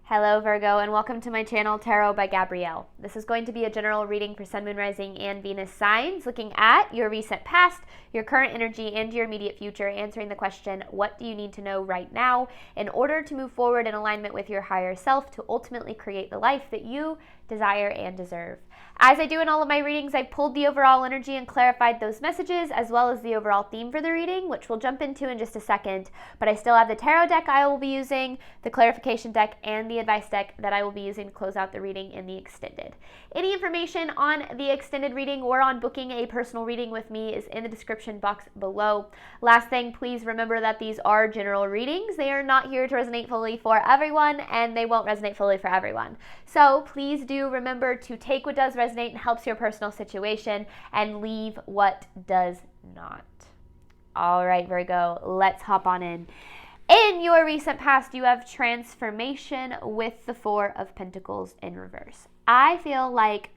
Hello Virgo, and welcome to my channel Tarot by Gabrielle. This is going to be a general reading for Sun, Moon, Rising, and Venus signs, looking at your recent past, your current energy, and your immediate future, answering the question, what do you need to know right now in order to move forward in alignment with your higher self to ultimately create the life that you desire and deserve. As I do in all of my readings, I've pulled the overall energy and clarified those messages, as well as the overall theme for the reading, which we'll jump into in just a second. But I still have the tarot deck I will be using, the clarification deck, and the advice deck that I will be using to close out the reading in the extended. Any information on the extended reading or on booking a personal reading with me is in the description box below. Last thing, please remember that these are general readings. They are not here to resonate fully for everyone, and they won't resonate fully for everyone. So please do remember to take what does resonate and helps your personal situation and leave what does not. All right, Virgo, let's hop on in. In your recent past, you have transformation with the Four of Pentacles in reverse. I feel like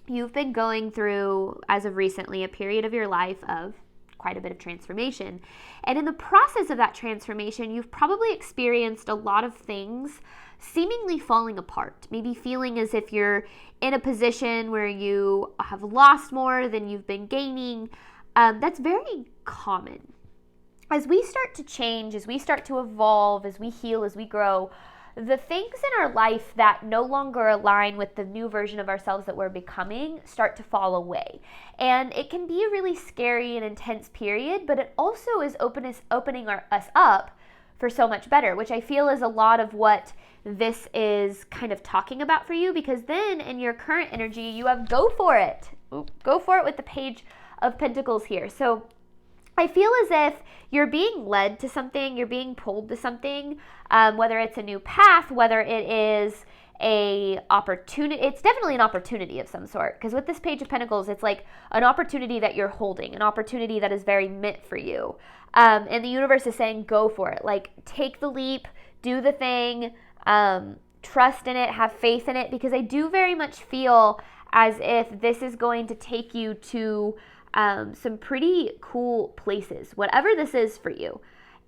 you've been going through, as of recently, a period of your life of quite a bit of transformation. And in the process of that transformation, you've probably experienced a lot of things seemingly falling apart, maybe feeling as if you're in a position where you have lost more than you've been gaining. That's very common. As we start to change, as we start to evolve, as we heal, as we grow, the things in our life that no longer align with the new version of ourselves that we're becoming start to fall away. And it can be a really scary and intense period, but it also is opening us up for so much better, which I feel is a lot of what this is kind of talking about for you, because then in your current energy, you have go for it. Go for it with the Page of Pentacles here. So I feel as if you're being led to something, you're being pulled to something, whether it's a new path, whether it is a opportunity. It's definitely an opportunity of some sort, because with this Page of Pentacles, it's like an opportunity that you're holding, an opportunity that is very meant for you. And the universe is saying, go for it. Like, take the leap, do the thing, trust in it, have faith in it, because I do very much feel as if this is going to take you to some pretty cool places, whatever this is for you.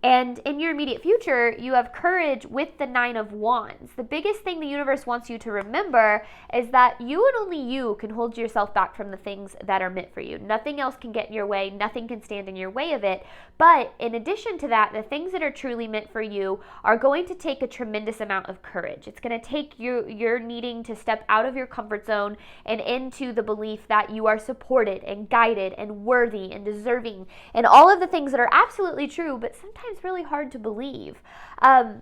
And in your immediate future, you have courage with the Nine of Wands. The biggest thing the universe wants you to remember is that you and only you can hold yourself back from the things that are meant for you. Nothing else can get in your way. Nothing can stand in your way of it. But in addition to that, the things that are truly meant for you are going to take a tremendous amount of courage. It's going to take you're needing to step out of your comfort zone and into the belief that you are supported and guided and worthy and deserving and all of the things that are absolutely true, but sometimes really hard to believe. A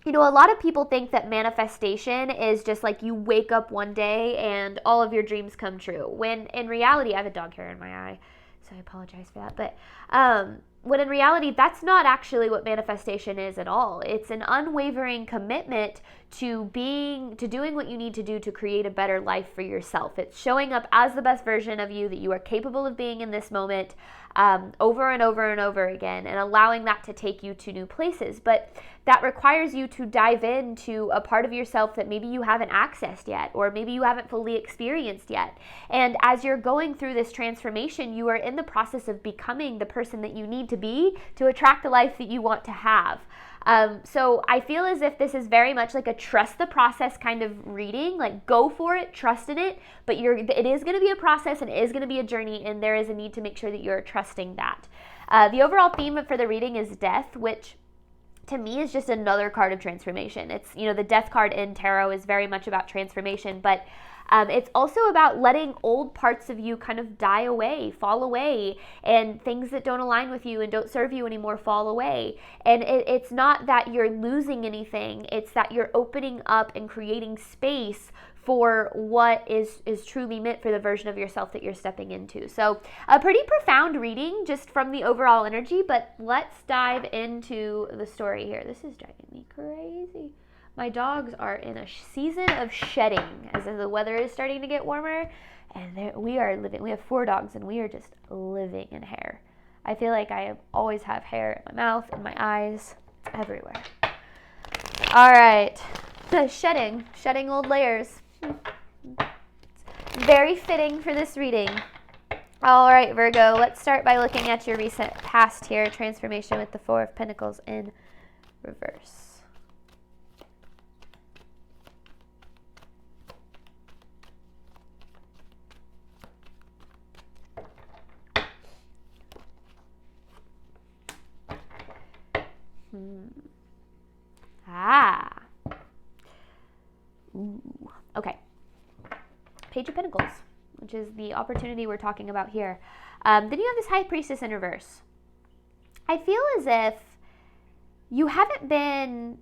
lot of people think that manifestation is just like you wake up one day and all of your dreams come true. When in reality, I have a dog hair in my eye, so I apologize for that. But when in reality, that's not actually what manifestation is at all. It's an unwavering commitment to doing what you need to do to create a better life for yourself. It's showing up as the best version of you that you are capable of being in this moment, over and over and over again, and allowing that to take you to new places. But that requires you to dive into a part of yourself that maybe you haven't accessed yet, or maybe you haven't fully experienced yet. And as you're going through this transformation, you are in the process of becoming the person that you need to be to attract the life that you want to have. So I feel as if this is very much like a trust the process kind of reading, like go for it, trust in it, but it is going to be a process and it is going to be a journey, and there is a need to make sure that you're trusting that. The overall theme for the reading is death, which to me is just another card of transformation. It's, the death card in tarot is very much about transformation, but it's also about letting old parts of you kind of die away, fall away, and things that don't align with you and don't serve you anymore fall away. And it's not that you're losing anything, it's that you're opening up and creating space for what is truly meant for the version of yourself that you're stepping into. So a pretty profound reading just from the overall energy, but let's dive into the story here. This is driving me crazy. My dogs are in a season of shedding as the weather is starting to get warmer, and we have 4 dogs, and we are just living in hair. I feel like I always have hair in my mouth, in my eyes, everywhere. All right, shedding old layers. Very fitting for this reading. All right, Virgo, let's start by looking at your recent past here, transformation with the Four of Pentacles in reverse. Page of Pentacles, which is the opportunity we're talking about here. Then you have this High Priestess in reverse. I feel as if you haven't been,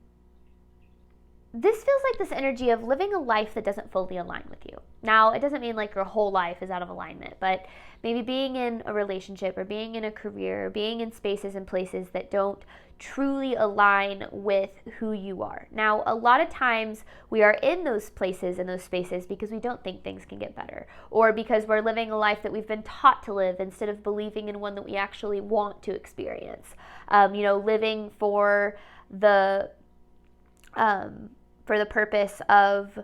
this feels like this energy of living a life that doesn't fully align with you. Now, it doesn't mean like your whole life is out of alignment, but maybe being in a relationship or being in a career, or being in spaces and places that don't truly align with who you are. Now, a lot of times we are in those places and those spaces because we don't think things can get better, or because we're living a life that we've been taught to live instead of believing in one that we actually want to experience. Living for the purpose of,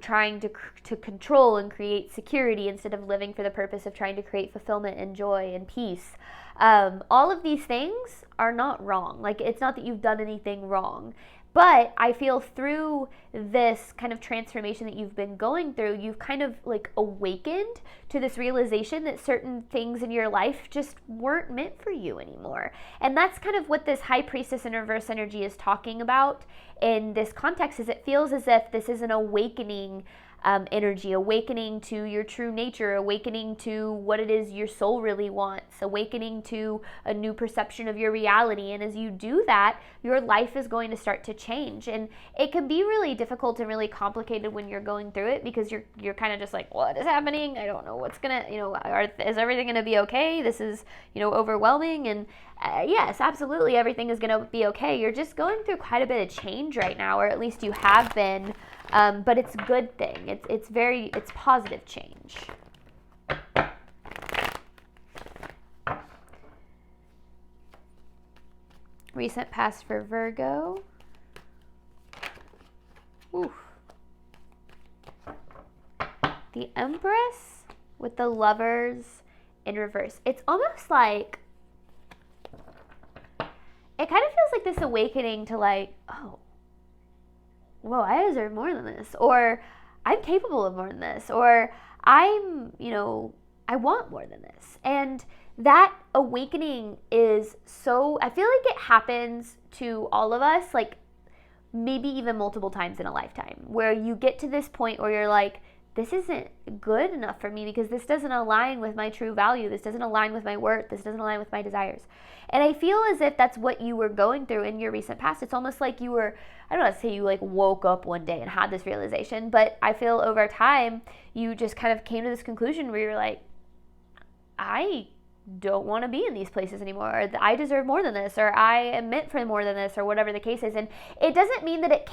trying to control and create security instead of living for the purpose of trying to create fulfillment and joy and peace. All of these things are not wrong. Like, it's not that you've done anything wrong. But I feel through this kind of transformation that you've been going through, you've kind of like awakened to this realization that certain things in your life just weren't meant for you anymore. And that's kind of what this High Priestess in reverse energy is talking about in this context, is it feels as if this is an awakening energy, awakening to your true nature, awakening to what it is your soul really wants, awakening to a new perception of your reality. And as you do that, your life is going to start to change. And it can be really difficult and really complicated when you're going through it, because you're kind of just like, what is happening? I don't know what's gonna, is everything gonna be okay? This is, overwhelming. And yes, absolutely, everything is gonna be okay. You're just going through quite a bit of change right now, or at least you have been. But it's a good thing. It's positive change. Recent past for Virgo. Oof. The Empress with the Lovers in reverse. It's almost like, it kind of feels like this awakening to like, oh, whoa, I deserve more than this, or I'm capable of more than this, or I want more than this. And that awakening is so, I feel like it happens to all of us, like maybe even multiple times in a lifetime, where you get to this point where you're like, this isn't good enough for me because this doesn't align with my true value. This doesn't align with my worth. This doesn't align with my desires. And I feel as if that's what you were going through in your recent past. It's almost like you were, I don't want to say you like woke up one day and had this realization, but I feel over time you just kind of came to this conclusion where you're like, I don't want to be in these places anymore, or I deserve more than this, or I am meant for more than this, or whatever the case is. And it doesn't mean that it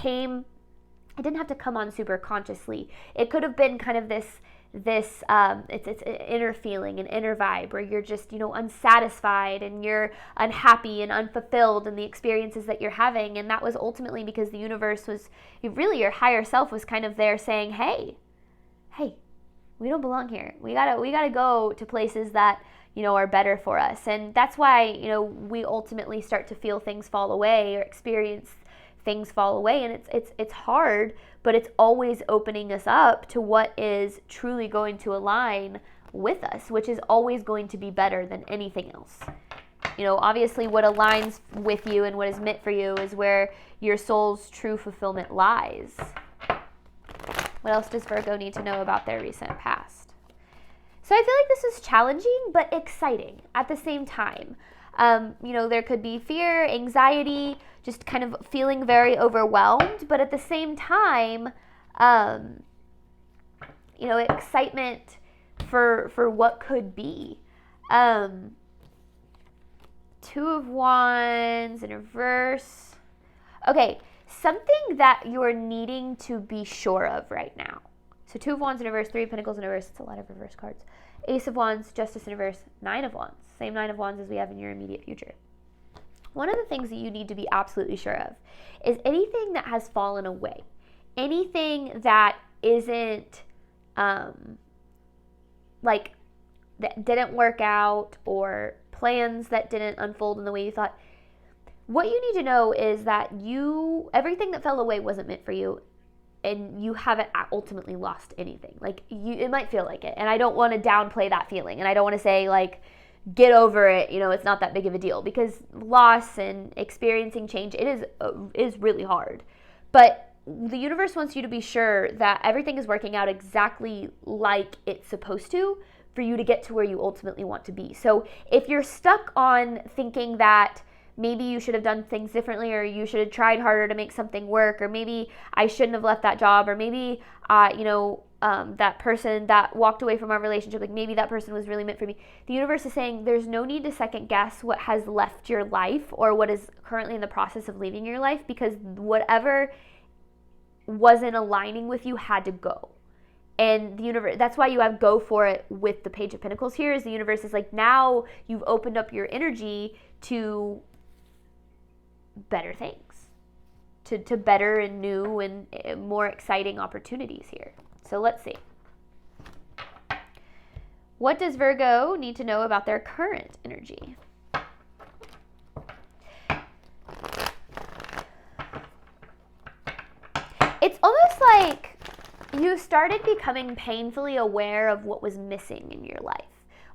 didn't have to come on super consciously. It could have been kind of this it's an inner feeling, an inner vibe where you're just, unsatisfied and you're unhappy and unfulfilled in the experiences that you're having. And that was ultimately because the universe was, really your higher self was kind of there saying, hey, we don't belong here. We gotta go to places that, are better for us. And that's why, we ultimately start to feel things fall away or experience things fall away. And it's hard, but it's always opening us up to what is truly going to align with us, which is always going to be better than anything else. Obviously what aligns with you and what is meant for you is where your soul's true fulfillment lies. What else does Virgo need to know about their recent past? So I feel like this is challenging, but exciting at the same time. There could be fear, anxiety, just kind of feeling very overwhelmed, but at the same time, excitement for what could be. Two of Wands in reverse. Okay, something that you're needing to be sure of right now. So Two of Wands in reverse, Three of Pentacles in reverse. It's a lot of reverse cards. Ace of Wands, Justice in reverse, Nine of Wands. Same Nine of Wands as we have in your immediate future. One of the things that you need to be absolutely sure of is anything that has fallen away, anything that isn't, that didn't work out, or plans that didn't unfold in the way you thought. What you need to know is that everything that fell away wasn't meant for you, and you haven't ultimately lost anything. It might feel like it, and I don't want to downplay that feeling, and I don't want to say get over it, it's not that big of a deal, because loss and experiencing change, it is really hard. But the universe wants you to be sure that everything is working out exactly like it's supposed to for you to get to where you ultimately want to be. So if you're stuck on thinking that maybe you should have done things differently, or you should have tried harder to make something work, or maybe I shouldn't have left that job, or maybe, that person that walked away from our relationship, like maybe that person was really meant for me. The universe is saying there's no need to second guess what has left your life or what is currently in the process of leaving your life, because whatever wasn't aligning with you had to go. And the universe, that's why you have go for it with the Page of Pentacles here, is the universe is like, now you've opened up your energy to better things, to better and new and more exciting opportunities here. So let's see. What does Virgo need to know about their current energy? It's almost like you started becoming painfully aware of what was missing in your life.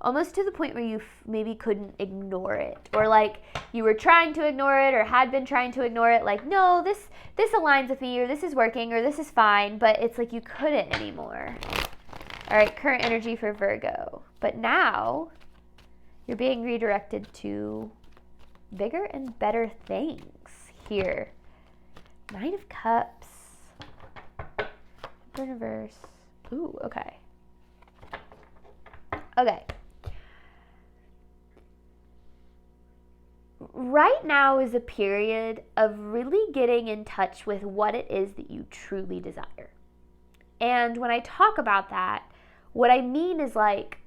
Almost to the point where you maybe couldn't ignore it, or like you were trying to ignore it, or had been trying to ignore it, like, no, this aligns with me, or this is working, or this is fine, but it's like you couldn't anymore. All right, current energy for Virgo. But now you're being redirected to bigger and better things here. Nine of Cups. Emperor in reverse. Ooh, okay. Okay. Right now is a period of really getting in touch with what it is that you truly desire. And when I talk about that, what I mean is like,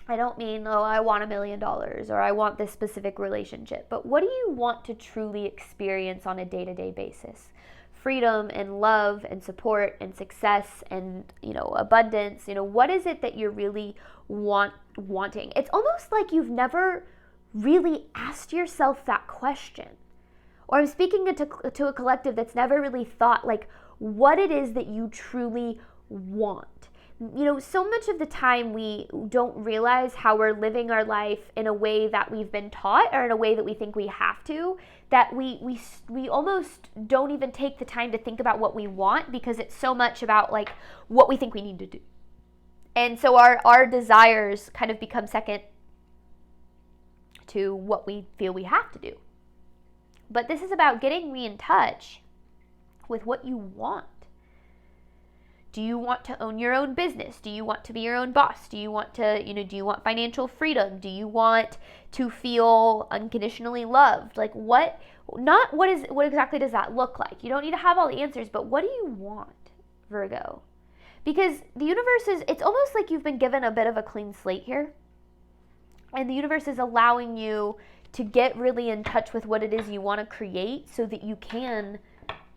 I don't mean, oh, I want $1 million or I want this specific relationship, but what do you want to truly experience on a day-to-day basis? Freedom and love and support and success and, abundance. What is it that you're really wanting? It's almost like you've never really asked yourself that question. Or I'm speaking to a collective that's never really thought like what it is that you truly want. So much of the time we don't realize how we're living our life in a way that we've been taught, or in a way that we think we have to, that we almost don't even take the time to think about what we want, because it's so much about like what we think we need to do. And so our desires kind of become second to what we feel we have to do. But this is about getting in touch with what you want. Do you want to own your own business? Do you want to be your own boss? Do you want to, do you want financial freedom? Do you want to feel unconditionally loved? Like what exactly does that look like? You don't need to have all the answers, but what do you want, Virgo? Because the universe it's almost like you've been given a bit of a clean slate here. And the universe is allowing you to get really in touch with what it is you want to create so that you can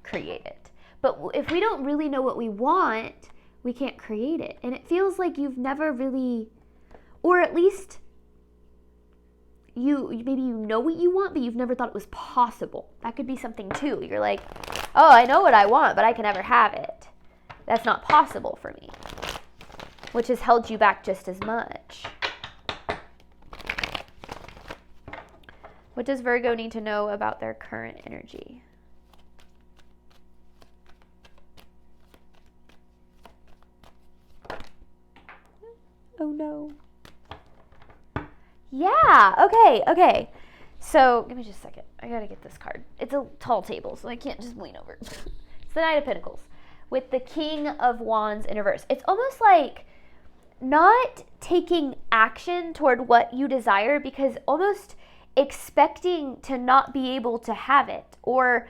create it. But if we don't really know what we want, we can't create it. And it feels like you've never really, or at least maybe you know what you want, but you've never thought it was possible. That could be something too. You're like, oh, I know what I want, but I can never have it. That's not possible for me, which has held you back just as much. What does Virgo need to know about their current energy? Oh no. Yeah, okay. So, give me just a second. I gotta get this card. It's a tall table, so I can't just lean over. It's the Knight of Pentacles with the King of Wands in reverse. It's almost like not taking action toward what you desire, because almost expecting to not be able to have it, or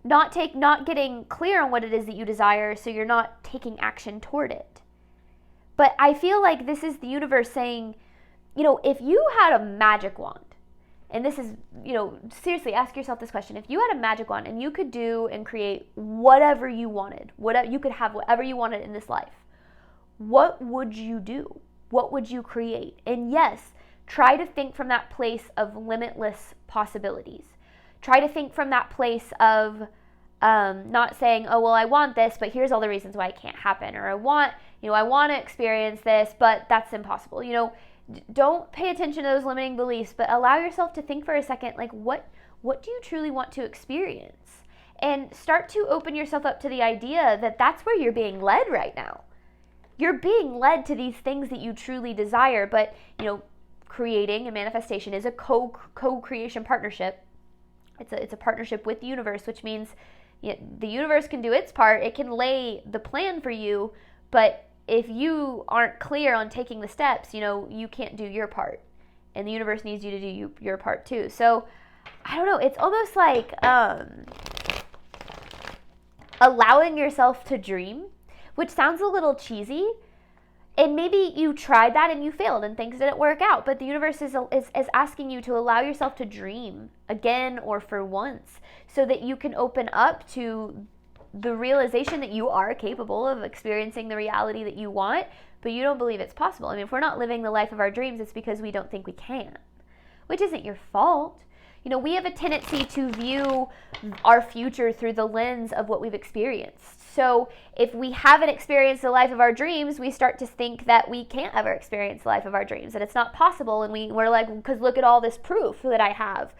not getting clear on what it is that you desire, so you're not taking action toward it. But I feel like this is the universe saying, if you had a magic wand, and this is, seriously, ask yourself this question. If you had a magic wand and you could do and create whatever you wanted, you could have whatever you wanted in this life, what would you do? What would you create? And yes, try to think from that place of limitless possibilities. Try to think from that place of not saying, oh, well, I want this, but here's all the reasons why it can't happen. Or I want to experience this, but that's impossible. Don't pay attention to those limiting beliefs, but allow yourself to think for a second, like what do you truly want to experience? and start to open yourself up to the idea that that's where you're being led right now. You're being led to these things that you truly desire, but, creating and manifestation is a co-creation partnership. It's a partnership with the universe, which means the universe can do its part. It can lay the plan for you, but if you aren't clear on taking the steps, you can't do your part. And the universe needs you to do your part too. So, I don't know, it's almost like allowing yourself to dream, which sounds a little cheesy. And maybe you tried that and you failed and things didn't work out. But the universe is asking you to allow yourself to dream again or for once, so that you can open up to the realization that you are capable of experiencing the reality that you want, but you don't believe it's possible. I mean, if we're not living the life of our dreams, it's because we don't think we can, which isn't your fault. We have a tendency to view our future through the lens of what we've experienced. So if we haven't experienced the life of our dreams, we start to think that we can't ever experience the life of our dreams, and it's not possible. And we're like, because look at all this proof that I have.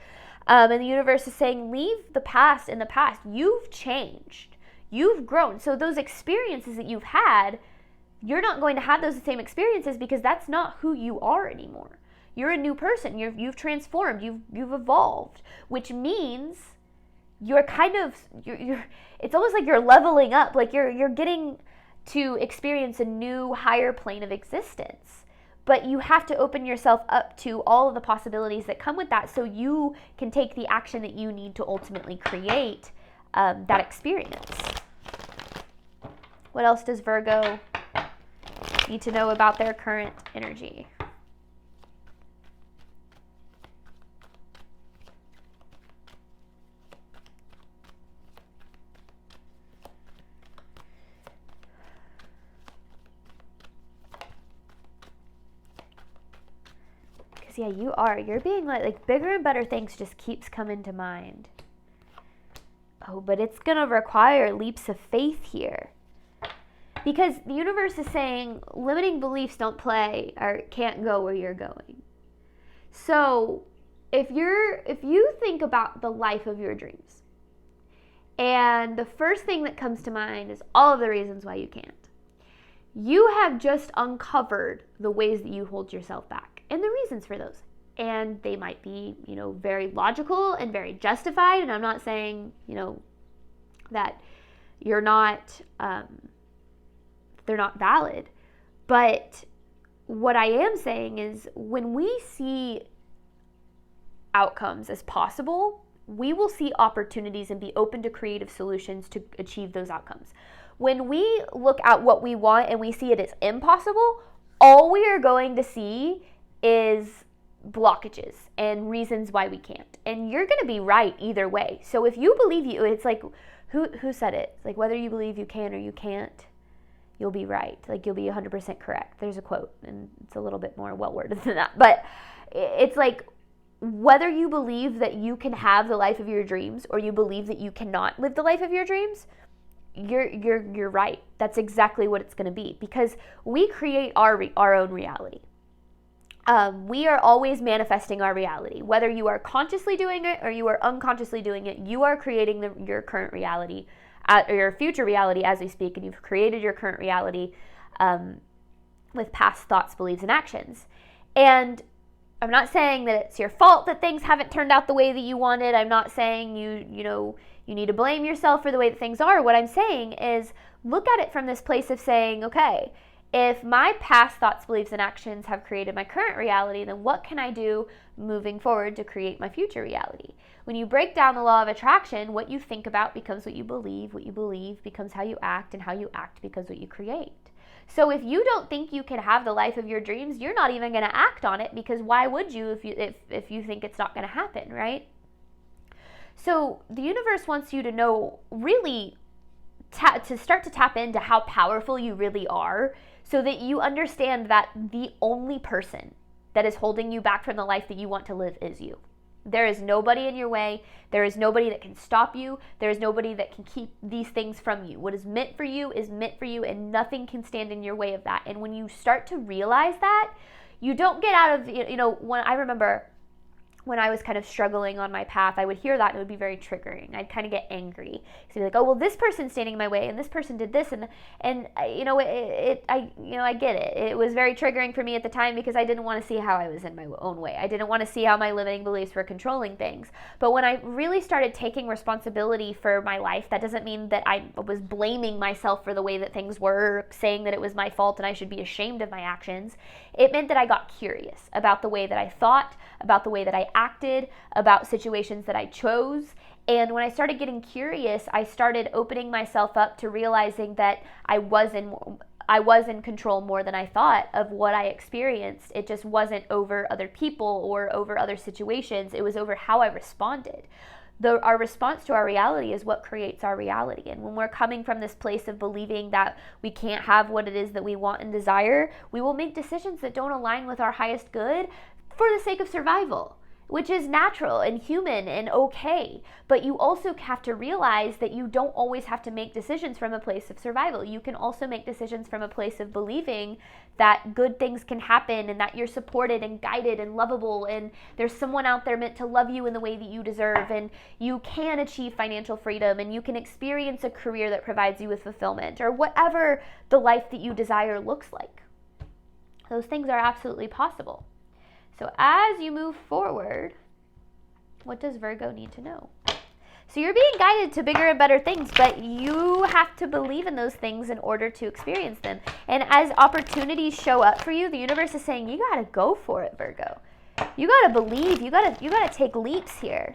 And the universe is saying, leave the past in the past. You've changed. You've grown. So those experiences that you've had, you're not going to have those same experiences because that's not who you are anymore. You're a new person. You've transformed. You've evolved, which means you're kind of you're it's almost like you're leveling up, like you're getting to experience a new higher plane of existence. But you have to open yourself up to all of the possibilities that come with that, so you can take the action that you need to ultimately create that experience. What else does Virgo need to know about their current energy? Yeah, you're being like bigger and better things just keeps coming to mind. Oh, but it's gonna require leaps of faith here, because the universe is saying limiting beliefs don't play or can't go where you're going. So if you think about the life of your dreams, and the first thing that comes to mind is all of the reasons why you can't, you have just uncovered the ways that you hold yourself back and the reasons for those. And they might be, very logical and very justified. And I'm not saying, that you're not, they're not valid. But what I am saying is, when we see outcomes as possible, we will see opportunities and be open to creative solutions to achieve those outcomes. When we look at what we want and we see it as impossible, all we are going to see is blockages and reasons why we can't. And you're going to be right either way. So if you believe it's like, who said it? It's like, whether you believe you can or you can't, you'll be right. Like, you'll be 100% correct. There's a quote, and it's a little bit more well-worded than that. But it's like, whether you believe that you can have the life of your dreams or you believe that you cannot live the life of your dreams, you're right. That's exactly what it's going to be, because we create our own reality. We are always manifesting our reality. Whether you are consciously doing it or you are unconsciously doing it, you are creating your current reality, or your future reality as we speak, and you've created your current reality with past thoughts, beliefs, and actions. And I'm not saying that it's your fault that things haven't turned out the way that you wanted. I'm not saying you need to blame yourself for the way that things are. What I'm saying is, look at it from this place of saying, okay, if my past thoughts, beliefs, and actions have created my current reality, then what can I do moving forward to create my future reality? When you break down the law of attraction, what you think about becomes what you believe becomes how you act, and how you act becomes what you create. So if you don't think you can have the life of your dreams, you're not even going to act on it, because why would you if you think it's not going to happen, right? So the universe wants you to know, really, to start to tap into how powerful you really are, so that you understand that the only person that is holding you back from the life that you want to live is you. There is nobody in your way. There is nobody that can stop you. There is nobody that can keep these things from you. What is meant for you is meant for you, and nothing can stand in your way of that. And when you start to realize that, you don't get out of, when I remember when I was kind of struggling on my path, I would hear that and it would be very triggering. I'd kind of get angry. So I'd be like, oh, well, this person's standing in my way and this person did this. And I get it. It was very triggering for me at the time because I didn't want to see how I was in my own way. I didn't want to see how my limiting beliefs were controlling things. But when I really started taking responsibility for my life, that doesn't mean that I was blaming myself for the way that things were, saying that it was my fault and I should be ashamed of my actions. It meant that I got curious about the way that I thought, about the way that I acted, about situations that I chose. And when I started getting curious, I started opening myself up to realizing that I was in control more than I thought of what I experienced. It just wasn't over other people or over other situations. It was over how I responded. Our response to our reality is what creates our reality. And when we're coming from this place of believing that we can't have what it is that we want and desire, we will make decisions that don't align with our highest good for the sake of survival, which is natural and human and okay. But you also have to realize that you don't always have to make decisions from a place of survival. You can also make decisions from a place of believing that good things can happen and that you're supported and guided and lovable and there's someone out there meant to love you in the way that you deserve, and you can achieve financial freedom and you can experience a career that provides you with fulfillment or whatever the life that you desire looks like. Those things are absolutely possible. So as you move forward, what does Virgo need to know? So you're being guided to bigger and better things, but you have to believe in those things in order to experience them. And as opportunities show up for you, the universe is saying, you got to go for it, Virgo. You got to believe. You got to take leaps here.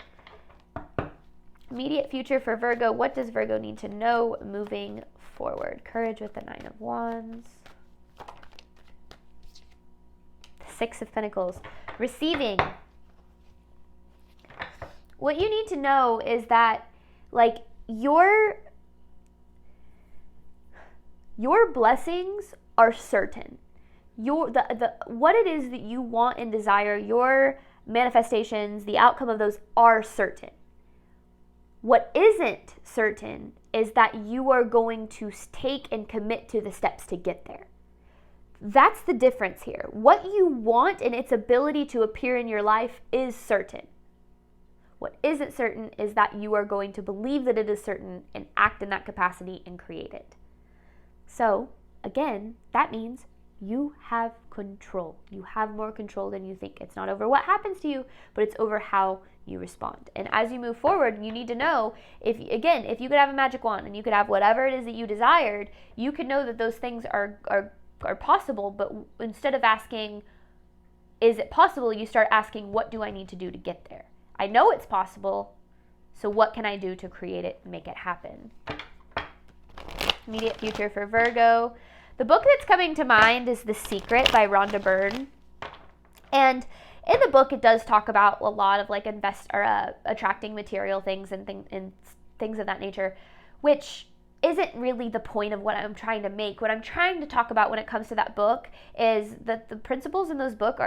Immediate future for Virgo. What does Virgo need to know moving forward? Courage with the 9 of Wands. 6 of Pentacles. Receiving. What you need to know is that, like, your blessings are certain. What it is that you want and desire, your manifestations, the outcome of those are certain. What isn't certain is that you are going to take and commit to the steps to get there. That's the difference here. What you want and its ability to appear in your life is certain. What isn't certain is that you are going to believe that it is certain and act in that capacity and create it. So, again, that means you have control. You have more control than you think. It's not over what happens to you, but it's over how you respond. And as you move forward, you need to know, if you could have a magic wand and you could have whatever it is that you desired, you could know that those things are possible, but instead of asking, is it possible, you start asking, what do I need to do to get there? I know it's possible, so what can I do to create it and make it happen? Immediate future for Virgo. The book that's coming to mind is The Secret by Rhonda Byrne. And in the book, it does talk about a lot of like attracting material things and things of that nature, which isn't really the point of what I'm trying to make. What I'm trying to talk about when it comes to that book is that the principles in that book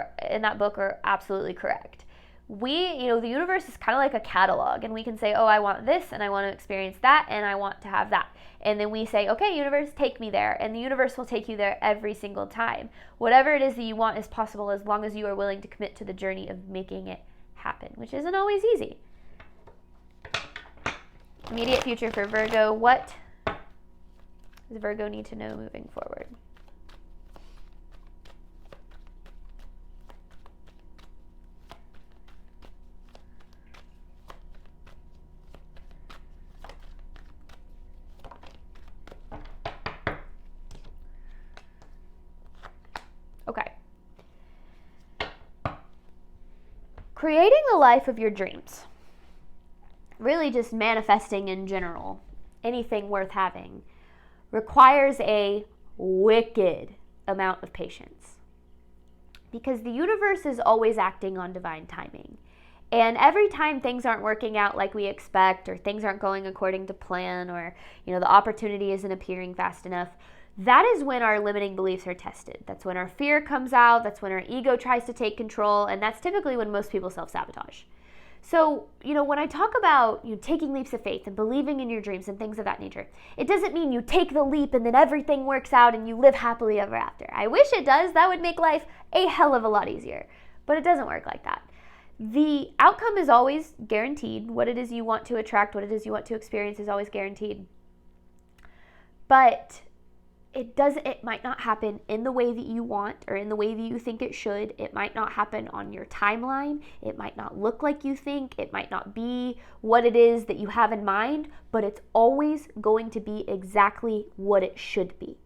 are absolutely correct. The universe is kind of like a catalog, and we can say, oh, I want this, and I want to experience that, and I want to have that. And then we say, okay, universe, take me there. And the universe will take you there every single time. Whatever it is that you want is possible as long as you are willing to commit to the journey of making it happen, which isn't always easy. Immediate future for Virgo. What does Virgo need to know moving forward? Okay. Creating the life of your dreams, really just manifesting in general, anything worth having, requires a wicked amount of patience. Because the universe is always acting on divine timing. And every time things aren't working out like we expect, or things aren't going according to plan, or the opportunity isn't appearing fast enough, that is when our limiting beliefs are tested. That's when our fear comes out, that's when our ego tries to take control, and that's typically when most people self-sabotage. So, when I talk about taking leaps of faith and believing in your dreams and things of that nature, it doesn't mean you take the leap and then everything works out and you live happily ever after. I wish it does. That would make life a hell of a lot easier. But it doesn't work like that. The outcome is always guaranteed. What it is you want to attract, what it is you want to experience is always guaranteed. But it might not happen in the way that you want or in the way that you think it should. It might not happen on your timeline. It might not look like you think. It might not be what it is that you have in mind, but it's always going to be exactly what it should be.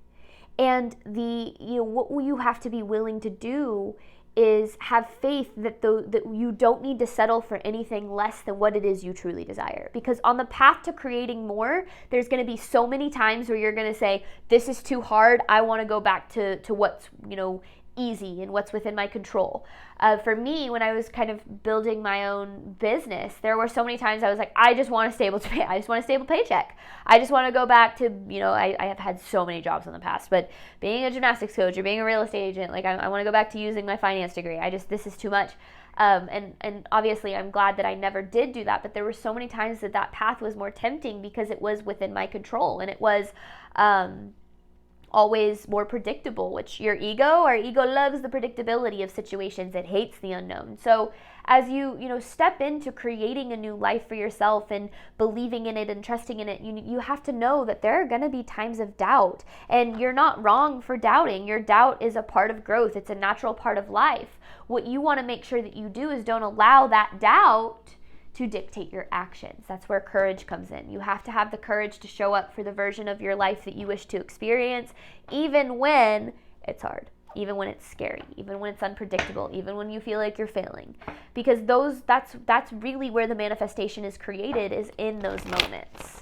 And what you have to be willing to do is have faith that you don't need to settle for anything less than what it is you truly desire. Because on the path to creating more, there's going to be so many times where you're going to say, this is too hard, I want to go back to what's, easy and what's within my control. For me, when I was kind of building my own business, there were so many times I was like, I just want a stable paycheck. I just want to go back to, I have had so many jobs in the past, but being a gymnastics coach or being a real estate agent, like I want to go back to using my finance degree. This is too much. And obviously I'm glad that I never did do that, but there were so many times that path was more tempting because it was within my control, and it was, always more predictable, which our ego loves the predictability of situations. It hates the unknown. So as you step into creating a new life for yourself and believing in it and trusting in it, you have to know that there are going to be times of doubt, and you're not wrong for doubting. Your doubt is a part of growth. It's a natural part of life. What you want to make sure that you do is don't allow that doubt to dictate your actions. That's where courage comes in. You have to have the courage to show up for the version of your life that you wish to experience, even when it's hard, even when it's scary, even when it's unpredictable, even when you feel like you're failing. Because that's really where the manifestation is created, is in those moments.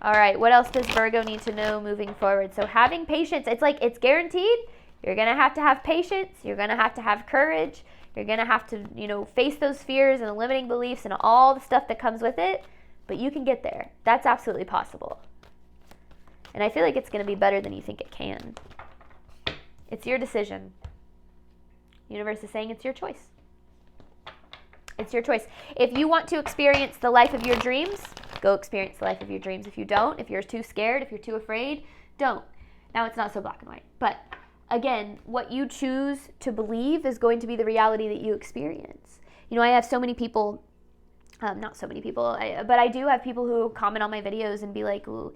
All right, what else does Virgo need to know moving forward? So having patience, it's guaranteed. You're going to have patience. You're going to have courage. You're going to have to, face those fears and the limiting beliefs and all the stuff that comes with it, but you can get there. That's absolutely possible. And I feel like it's going to be better than you think it can. It's your decision. Universe is saying it's your choice. It's your choice. If you want to experience the life of your dreams, go experience the life of your dreams. If you don't, if you're too scared, if you're too afraid, don't. Now, it's not so black and white, but again, what you choose to believe is going to be the reality that you experience. I have so many people, not so many people, but I do have people who comment on my videos and be like, ooh,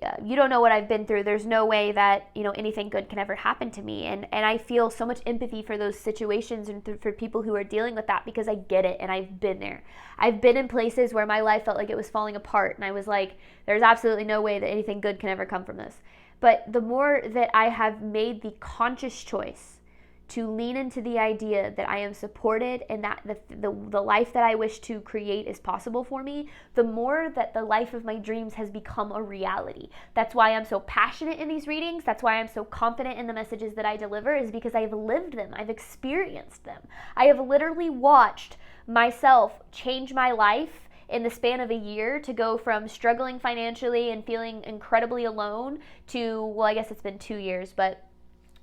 yeah, you don't know what I've been through. There's no way that, anything good can ever happen to me. And I feel so much empathy for those situations and for people who are dealing with that, because I get it and I've been there. I've been in places where my life felt like it was falling apart, and I was like, there's absolutely no way that anything good can ever come from this. But the more that I have made the conscious choice to lean into the idea that I am supported and that the life that I wish to create is possible for me, the more that the life of my dreams has become a reality. That's why I'm so passionate in these readings. That's why I'm so confident in the messages that I deliver, is because I've lived them. I've experienced them. I have literally watched myself change my life in the span of a year, to go from struggling financially and feeling incredibly alone to, well, I guess it's been 2 years, but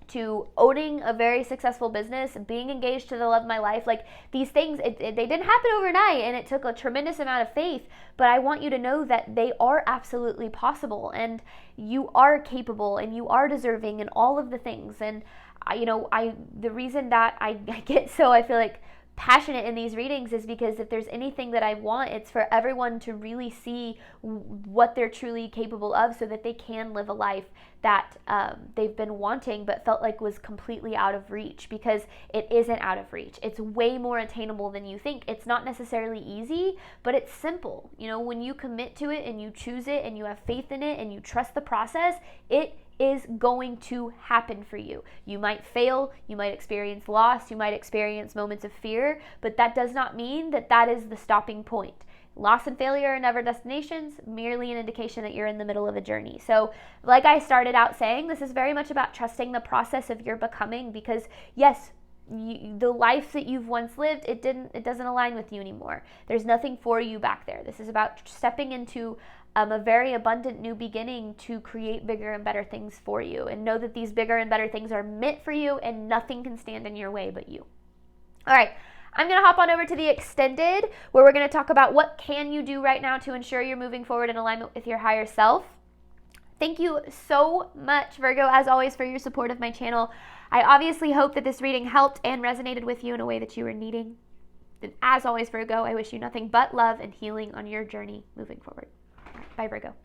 to owning a very successful business, being engaged to the love of my life. Like, these things, they didn't happen overnight, and it took a tremendous amount of faith, but I want you to know that they are absolutely possible, and you are capable, and you are deserving, and all of the things. And the reason that I get so, I feel like, passionate in these readings is because if there's anything that I want, it's for everyone to really see what they're truly capable of, so that they can live a life that they've been wanting but felt like was completely out of reach, because it isn't out of reach. It's way more attainable than you think. It's not necessarily easy, but it's simple. When you commit to it and you choose it and you have faith in it and you trust the process, it is going to happen for you. You might fail, you might experience loss, you might experience moments of fear, but that does not mean that is the stopping point. Loss and failure are never destinations, merely an indication that you're in the middle of a journey. So, like I started out saying, this is very much about trusting the process of your becoming, because yes, the life that you've once lived, it doesn't align with you anymore. There's nothing for you back there. This is about stepping into a very abundant new beginning to create bigger and better things for you, and know that these bigger and better things are meant for you, and nothing can stand in your way but you. All right, I'm going to hop on over to the extended, where we're going to talk about what can you do right now to ensure you're moving forward in alignment with your higher self. Thank you so much, Virgo, as always, for your support of my channel. I obviously hope that this reading helped and resonated with you in a way that you were needing. And as always, Virgo, I wish you nothing but love and healing on your journey moving forward. Bye, Virgo.